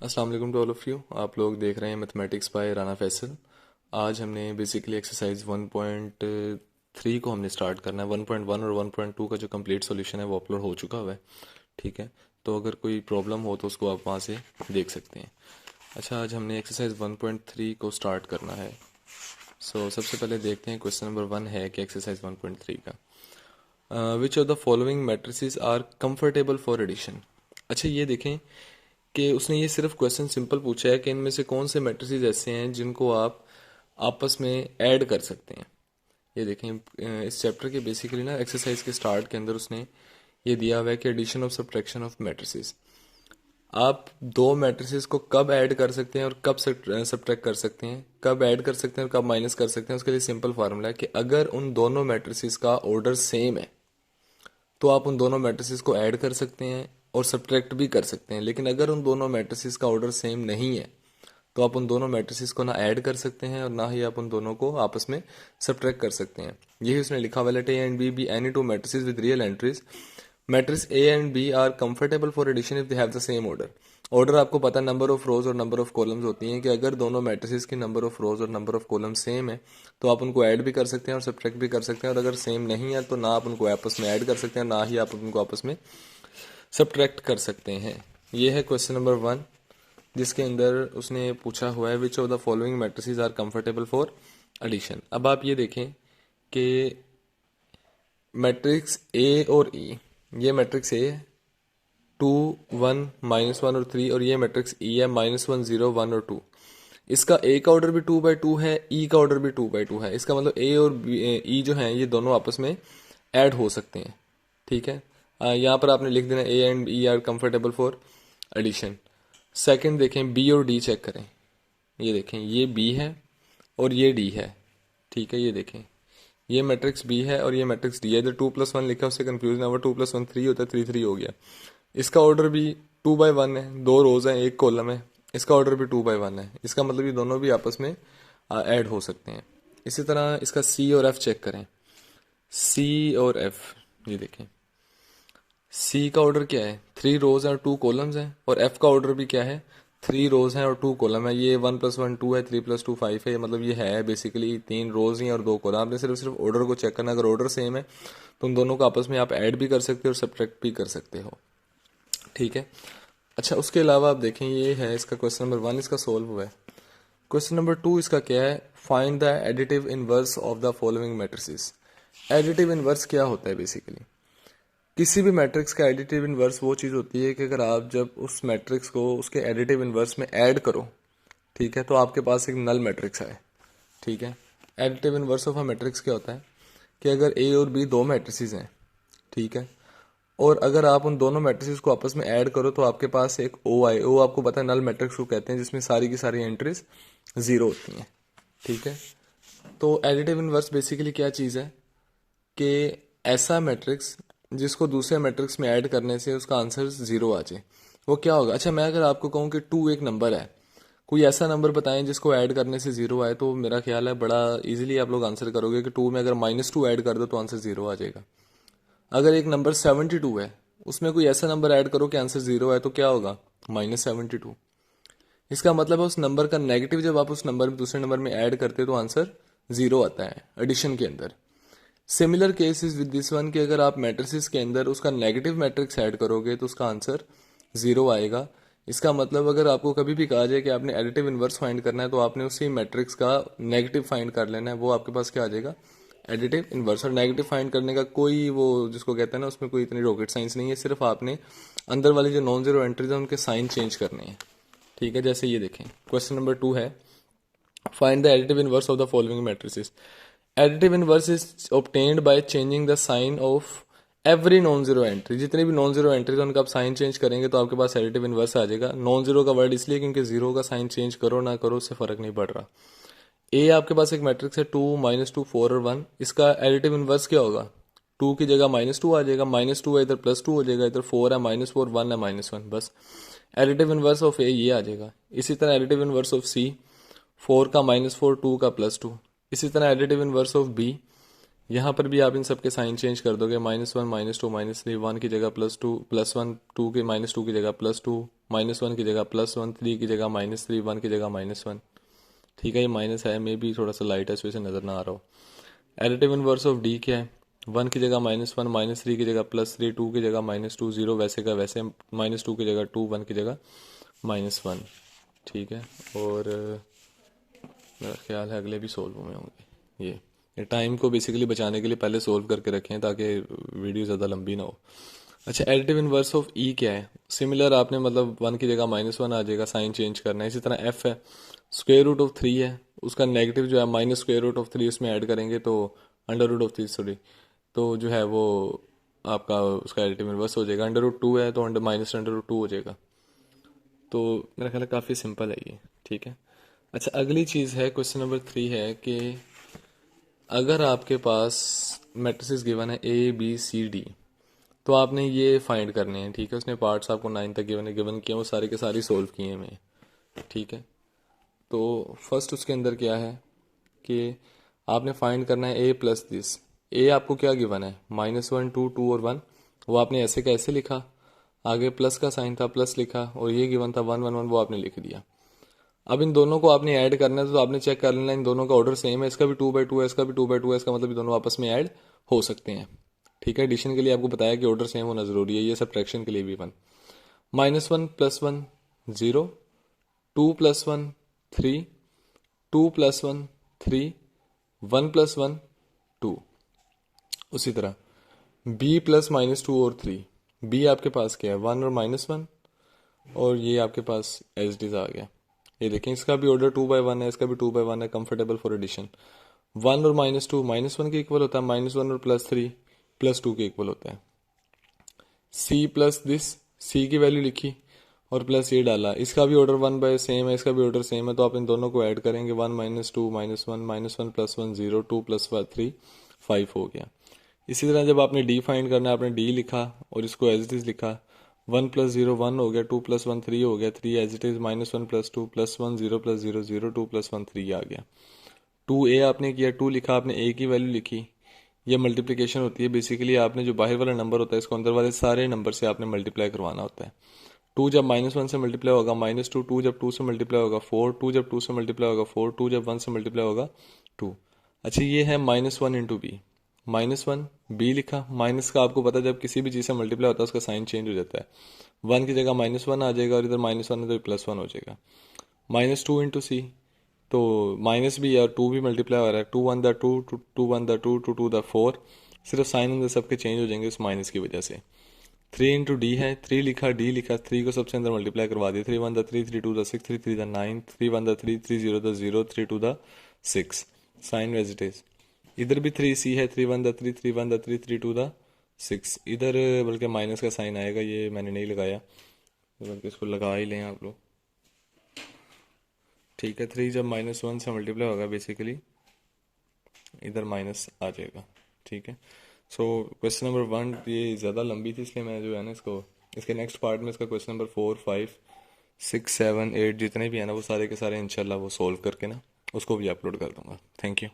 अस्सलाम वालेकुम to all of you. आप लोग देख रहे हैं मैथमेटिक्स बाय राना फैसल। आज हमने बेसिकली एक्सरसाइज 1.3 को हमने स्टार्ट करना है। 1.1 और 1.2 का जो कंप्लीट सॉल्यूशन है वो अपलोड हो चुका हुआ है। ठीक है, तो अगर कोई प्रॉब्लम हो तो उसको आप वहाँ से देख सकते हैं। अच्छा, आज हमने एक्सरसाइज 1.3 को स्टार्ट करना है। सबसे पहले देखते हैं, क्वेश्चन नंबर 1 है कि एक्सरसाइज 1.3 का which of the following matrices are comfortable for addition. अच्छा, ये देखें कि उसने ये सिर्फ क्वेश्चन सिंपल पूछा है कि इनमें से कौन से मैट्रिसेस ऐसे हैं जिनको आप आपस में ऐड कर सकते हैं। ये देखें, इस चैप्टर के बेसिकली ना एक्सरसाइज के स्टार्ट के अंदर उसने ये दिया हुआ है कि addition of subtraction of matrices. आप दो मैट्रिसेस को कब ऐड कर सकते हैं और कब सब्ट्रैक्ट कर सकते हैं, कब ऐड कर सकते हैं और कब माइनस कर सकते हैं। उसके लिए सिंपल फार्मूला है कि अगर उन दोनों मैट्रिसेस का ऑर्डर सेम है तो आप उन दोनों मैट्रिसेस को ऐड कर सकते हैं और सब्ट्रैक्ट भी कर सकते हैं। लेकिन अगर उन दोनों मैट्रिसेस का ऑर्डर सेम नहीं है तो आप उन दोनों मैट्रिसेस को ना ऐड कर सकते हैं और ना ही आप उन दोनों को आपस में सब्ट्रैक्ट कर सकते हैं। यही उसने लिखा हुआ, let A and B B any two matrices with real entries, matrix A and B are comfortable for addition if they have the same order. Order आपको पता है, नंबर ऑफ रोज और नंबर ऑफ कॉलम्स होती हैं कि अगर दोनों matrices की नंबर ऑफ रोज और नंबर ऑफ कॉलम सेम है तो आप उनको ऐड भी कर सकते हैं और सब्ट्रैक्ट भी कर सकते हैं। और अगर सेम नहीं है तो ना आप उनको आपस में ऐड कर सकते हैं, ना ही आप उनको आपस में सब्ट्रैक्ट कर सकते हैं। ये है क्वेश्चन नंबर 1, जिसके अंदर उसने पूछा हुआ है which of the following matrices are comfortable for addition. अब आप ये देखें कि मैट्रिक्स ए और ई, ये मैट्रिक्स ए 2 1 -1 और 3, और ये मैट्रिक्स ई है -1 0 1 और 2। इसका ए का ऑर्डर भी 2/2 है, ई का ऑर्डर भी 2/2 है। इसका मतलब ए और ई जो है ये दोनों आपस में ऐड हो सकते हैं। ठीक है, यहाँ पर आपने लिख देना A and E are comfortable for addition. Second देखें, बी और डी चेक करें। ये देखें, ये बी है और ये डी है। ठीक है, ये देखें, ये मैट्रिक्स बी है और ये मैट्रिक्स डी है। इधर 2+1 लिखा है, उससे कंफ्यूज ना हुआ। 2+1 3 होता है, 3 3 हो गया। इसका ऑर्डर भी 2/1 है, दो रोज हैं एक कॉलम है। इसका ऑर्डर भी 2/1 है। इसका मतलब ये दोनों भी आपस में ऐड हो सकते हैं। इसी तरह इसका सी और एफ चेक करें। सी और एफ, ये देखें, सी का ऑर्डर क्या है, 3 रोज हैं और 2 कॉलम्स हैं। और एफ का ऑर्डर भी क्या है, 3 रोज हैं और 2 कॉलम है। ये 1+1 2 है, 3+2 5 है। मतलब ये है बेसिकली 3 रोज ही और 2 कॉलम। आपने सिर्फ सिर्फ ऑर्डर को चेक करना। अगर ऑर्डर सेम है तो उन दोनों को आपस में आप ऐड भी कर सकते हो और सब्ट्रैक्ट भी कर सकते हो। ठीक है। अच्छा, उसके अलावा आप देखें, ये है इसका क्वेश्चन नंबर 1, इसका सोल्व हुआ है। क्वेश्चन नंबर 2 इसका क्या है, find the additive inverse of the following matrices. Additive inverse क्या होता है बेसिकली, किसी भी मैट्रिक्स का एडिटिव इनवर्स वो चीज़ होती है कि अगर आप जब उस मैट्रिक्स को उसके एडिटिव इनवर्स में ऐड करो, ठीक है, तो आपके पास एक नल मैट्रिक्स आए। ठीक है, additive inverse of a matrix क्या होता है कि अगर ए और बी दो मैट्रिसेस हैं, ठीक है, और अगर आप उन दोनों मैट्रिसेस को आपस में ऐड करो तो आपके पास एक ओ आए। ओ आपको पता है नल मैट्रिक्स को कहते हैं, जिसमें सारी की सारी एंट्रीज जीरो होती हैं। ठीक है, तो एडिटिव इनवर्स बेसिकली क्या चीज़ है कि ऐसा मैट्रिक्स जिसको दूसरे मैट्रिक्स में ऐड करने से उसका आंसर जीरो आ जाए, वो क्या होगा। अच्छा, मैं अगर आपको कहूँ कि 2 एक नंबर है, कोई ऐसा नंबर बताएं जिसको ऐड करने से जीरो आए, तो मेरा ख्याल है बड़ा इजीली आप लोग आंसर करोगे कि 2 में अगर -2 ऐड कर दो तो आंसर जीरो आ जाएगा। अगर एक नंबर 72 है, उसमें कोई ऐसा नंबर ऐड करो कि आंसर जीरो है, तो क्या होगा, -72। इसका मतलब है उस नंबर का नेगेटिव जब आप उस नंबर में दूसरे नंबर में ऐड करते हो तो आंसर जीरो आता है एडिशन के अंदर। Similar case is with this one कि अगर आप मैट्रिसेस के अंदर उसका नेगेटिव मैट्रिक्स ऐड करोगे तो उसका आंसर जीरो आएगा। इसका मतलब अगर आपको कभी भी कहा जाए कि आपने एडिटिव इनवर्स फाइंड करना है तो आपने उसी मैट्रिक्स का नेगेटिव फाइंड कर लेना है, वो आपके पास क्या आ जाएगा, एडिटिव इनवर्स। और नेगेटिव फाइंड करने का कोई वो जिसको कहते हैं ना, उसमें कोई इतनी रॉकेट साइंस नहीं है। सिर्फ आपने अंदर वाली जो नॉन जीरो एंट्रीज है उनके साइन चेंज करने हैं। ठीक है, जैसे ये देखें, क्वेश्चन नंबर 2 है, find the additive inverse of the following matrices. Additive inverse is obtained by changing the sign of every non zero entry. जितनी भी नॉन जीरो एंट्रीज उनका आप साइन चेंज करेंगे तो आपके पास एडिटिव इनवर्स आ जाएगा। नॉन जीरो का वर्ड इसलिए क्योंकि जीरो का साइन चेंज करो ना करो उससे फर्क नहीं पड़ रहा। ए आपके पास एक मैट्रिक्स है 2 -2 4 और 1। इसका एडिटिव इनवर्स क्या होगा, 2 की जगह -2 आ जाएगा, -2 है इधर +2 हो जाएगा, इधर 4 है -4, 1 है -1, बस एडिटिव इनवर्स ऑफ ए ये आ जाएगा। इसी तरह एडिटिव इनवर्स ऑफ सी, 4 का -4, 2 का +2। इसी तरह एडिटिव इनवर्स ऑफ बी, यहाँ पर भी आप इन सब के साइन चेंज कर दोगे, -1 -2 -3, 1 की जगह +2, +1 2 के -2 की जगह +2, -1 की जगह +1, 3 की जगह -3, 1 की जगह -1। ठीक है, ये माइनस है, मे भी थोड़ा सा लाइट है, इस वजह से नज़र ना आ रहा हो। एडिटिव इनवर्स ऑफ डी क्या है? 1 की जगह -1, -3 की जगह +3, 2 की जगह -2, 0 वैसे का वैसे, -2 की जगह 2, 1 की जगह -1। ठीक है, और मेरा ख्याल है अगले भी सोल्व हुए होंगे। ये टाइम को बेसिकली बचाने के लिए पहले सोल्व करके रखें ताकि वीडियो ज़्यादा लंबी ना हो। अच्छा, एडिटिव इनवर्स ऑफ ई क्या है? सिमिलर आपने मतलब 1 की जगह -1 आ जाएगा, साइन चेंज करना है। इसी तरह एफ है, √3 है, उसका नेगेटिव जो है -√3 उसमें ऐड करेंगे तो √3 सॉरी, तो जो है वो आपका उसका एडिटिव इनवर्स हो जाएगा। √2 है तो -√2 हो जाएगा। तो मेरा ख्याल है काफ़ी सिंपल है ये। ठीक है। अच्छा, अगली चीज़ है, क्वेश्चन नंबर 3 है कि अगर आपके पास मैट्रिसेस गिवन है A B C D, तो आपने ये फाइंड करने हैं। ठीक है, उसने पार्ट्स आपको 9 तक गिवन किए, वो सारे के सारे सोल्व किए हैं मैं। ठीक है, तो फर्स्ट उसके अंदर क्या है कि आपने फाइंड करना है A प्लस दिस। A आपको क्या गिवन है? -1 2 2 और 1, वो आपने ऐसे का ऐसे लिखा, आगे प्लस का साइन था प्लस लिखा, और ये गिवन था 1 1 1, वो आपने लिख दिया। अब इन दोनों को आपने ऐड करना है, तो आपने चेक कर लेना इन दोनों का ऑर्डर सेम है, इसका भी 2/2 है, इसका भी 2/2 है, इसका मतलब ये दोनों आपस में ऐड हो सकते हैं। ठीक है, एडिशन के लिए आपको बताया कि ऑर्डर सेम होना जरूरी है, ये सब्ट्रैक्शन के लिए भी 1 -1 +1 0, 2 + 1 3, 2 + 1 3, 1 + 1 2। उसी तरह b प्लस -2 और 3, b आपके पास क्या है? 1 और -1, और ये आपके पास एज इट इज आ गया। ये देखें, इसका भी ऑर्डर 2/1 है, इसका भी 2/1 है, कंफर्टेबल फॉर एडिशन। 1 और -2 -1 के इक्वल होता है, -1 और +3 +2 के इक्वल होता है। c प्लस दिस, c की वैल्यू लिखी और प्लस ये डाला, इसका भी ऑर्डर 1 सेम है, इसका भी ऑर्डर सेम है, तो आप इन दोनों को ऐड करेंगे। 1 -2 -1 -1 + 1 0, 2 + 3 5 हो गया। इसी तरह जब आपने डी फाइंड करना है, आपने डी लिखा और इसको एज इट इज लिखा। 1 + 0 1 हो गया, 2 + 1 3 हो गया, 3 एज इट इज, -1 + 2 +1 0 + 0 0, 2 + 1 3 आ गया। 2a आपने किया, 2 लिखा, आपने a की वैल्यू लिखी। ये मल्टीप्लिकेशन होती है, बेसिकली आपने जो बाहर वाला नंबर होता है इसको अंदर वाले सारे नंबर से आपने मल्टीप्लाई करवाना होता है। 2 जब -1 से मल्टीप्लाई होगा -2, 2 जब 2 से मल्टीप्लाई होगा 4, 2 जब 2 से मल्टीप्लाई होगा 4, 2 जब 1 से मल्टीप्लाई होगा 2। अच्छा, ये है -1 × b, -1 b लिखा, माइनस का आपको पता है जब किसी भी चीज़ से मल्टीप्लाई होता है उसका साइन चेंज हो जाता है। 1 की जगह -1 आ जाएगा और इधर -1 है तो +1 हो जाएगा। -2 × c, तो माइनस भी और 2 भी मल्टीप्लाई हो रहा है, 2 1 द 2, 2 1 द 2, 2 2 द 4, सिर्फ साइन अंदर सबके चेंज हो जाएंगे उस माइनस की वजह से। 3 × d है, 3 लिखा, d लिखा, 3 को सबसे अंदर मल्टीप्लाई करवा दिया, 3 1 द 3, 3 2 द 6, 3 3 द 9, 3 1 द 3, 3 0 द 0, 3 2 द 6, साइन एज इट इज। इधर भी 3c है, 3 1 द 3, 3 1 द 3, 3 2 द 6, इधर बल्कि माइनस का साइन आएगा, ये मैंने नहीं लगाया, बल्कि इसको लगा ही लें आप लोग। ठीक है, 3 जब -1 से मल्टीप्लाई होगा बेसिकली इधर माइनस आ जाएगा। ठीक है, सो क्वेश्चन नंबर 1 ये ज़्यादा लंबी थी, इसलिए मैं जो है ना इसको, इसके नेक्स्ट पार्ट में इसका क्वेश्चन नंबर 4 5 6 7 8 जितने भी है ना वो सारे के सारे इंशाल्लाह वो सोल्व करके ना उसको भी अपलोड कर दूंगा। Thank you.